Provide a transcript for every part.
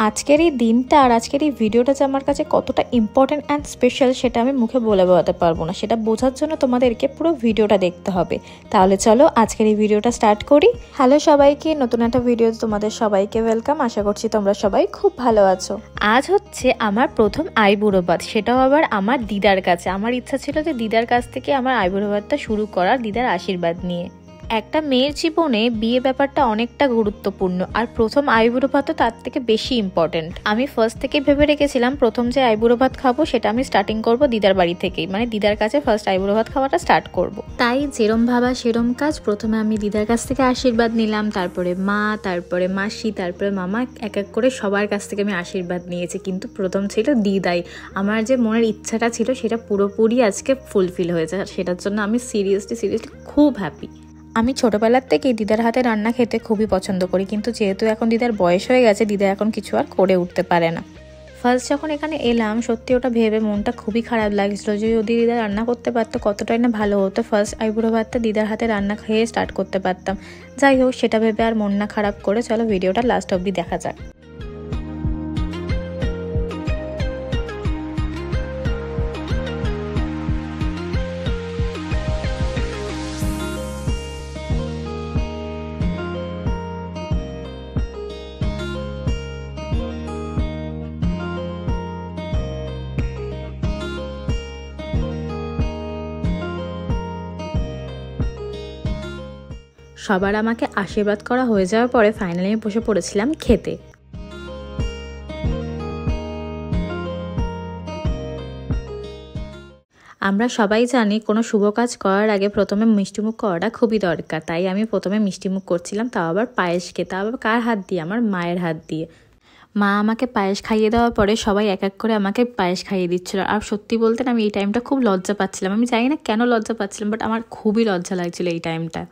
আজকের এই দিনটা আর আজকের এই ভিডিওটা যে আমার কাছে কতটা ইম্পর্টেন্ট অ্যান্ড স্পেশাল সেটা আমি মুখে বলে বোঝাতে পারবো না। সেটা বোঝার জন্য তোমাদেরকে পুরো ভিডিওটা দেখতে হবে। তাহলে চলো আজকের এই ভিডিওটা স্টার্ট করি। হ্যালো সবাইকে, নতুন একটা ভিডিও তোমাদের সবাইকে ওয়েলকাম। আশা করছি তোমরা সবাই খুব ভালো আছো। আজ হচ্ছে আমার প্রথম আইবুড়ো ভাত, সেটাও আবার আমার দিদার কাছে। আমার ইচ্ছা ছিল যে দিদার কাছ থেকে আমার আইবুড়ো ভাতটা শুরু করার, দিদার আশীর্বাদ নিয়ে। একটা মেয়ের জীবনে বিয়ে ব্যাপারটা অনেকটা গুরুত্বপূর্ণ, আর প্রথম আইবুড়ো ভাতও তার থেকে বেশি ইম্পর্টেন্ট। আমি ফার্স্ট থেকে ভেবে রেখেছিলাম প্রথম যে আইবুড়ো ভাত খাবো সেটা আমি স্টার্টিং করব দিদার বাড়ি থেকেই, মানে দিদার কাছে ফার্স্ট আইবুড়ো ভাত খাওয়াটা স্টার্ট করব। তাই যেরম ভাবা সেরম কাজ। প্রথমে আমি দিদার কাছ থেকে আশীর্বাদ নিলাম, তারপরে মা, তারপরে মাসি, তারপরে মামা, এক এক করে সবার কাছ থেকে আমি আশীর্বাদ নিয়েছি। কিন্তু প্রথম ছিল দিদাই। আমার যে মনের ইচ্ছাটা ছিল সেটা পুরোপুরি আজকে ফুলফিল হয়েছে, সেটার জন্য আমি সিরিয়াসলি খুব হ্যাপি। আমি ছোটোবেলার থেকেই দিদার হাতে রান্না খেতে খুবই পছন্দ করি, কিন্তু যেহেতু এখন দিদার বয়স হয়ে গেছে, দিদা এখন কিছু আর করে উঠতে পারে না। ফার্স্ট যখন এখানে এলাম সত্যি ওটা ভেবে মনটা খুবই খারাপ লাগছিল যে যদি দিদা রান্না করতে পারতো কতটাই না ভালো হতো। ফার্স্ট আইবুড়ো ভাতটা দিদার হাতে রান্না খেয়ে স্টার্ট করতে পারতাম। যাই হোক, সেটা ভেবে আর মন না খারাপ করে চলো ভিডিওটা লাস্ট অবধি দেখা যাক। সবার আমাকে আশীর্বাদ করা হয়ে যাওয়ার পরে ফাইনালি আমি বসে পড়েছিলাম খেতে। আমরা সবাই জানি কোনো শুভ কাজ করার আগে প্রথমে মিষ্টিমুখ করাটা খুবই দরকার। তাই আমি প্রথমে মিষ্টিমুখ করছিলাম, তাও আবার পায়েস খেতে, আবার কার হাত দিয়ে? আমার মায়ের হাত দিয়ে। মা আমাকে পায়েস খাইয়ে দেওয়ার পরে সবাই এক এক করে আমাকে পায়েস খাইয়ে দিচ্ছিল। আর সত্যি বলতে আমি এই টাইমটা খুব লজ্জা পাচ্ছিলাম। আমি জানি না কেন লজ্জা পাচ্ছিলাম, বাট আমার খুবই লজ্জা লাগছিল এই টাইমটা।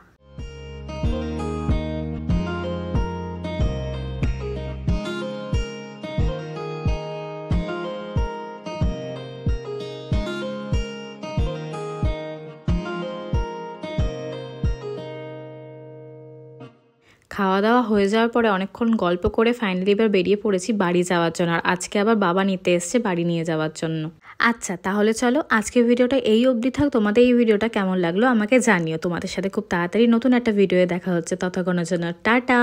খাওয়া দাওয়া হয়ে যাওয়ার পরে অনেকক্ষণ গল্প করে ফাইনালি এবার বেরিয়ে পড়েছি বাড়ি যাওয়ার জন্য। আর আজকে আবার বাবা নিতে এসছে বাড়ি নিয়ে যাওয়ার জন্য। আচ্ছা তাহলে চলো আজকের ভিডিওটা এই অবধি থাক। তোমাদের এই ভিডিওটা কেমন লাগলো আমাকে জানিও। তোমাদের সাথে খুব তাড়াতাড়ি নতুন একটা ভিডিও দেখা হচ্ছে। ততক্ষণের জন্য টাটা।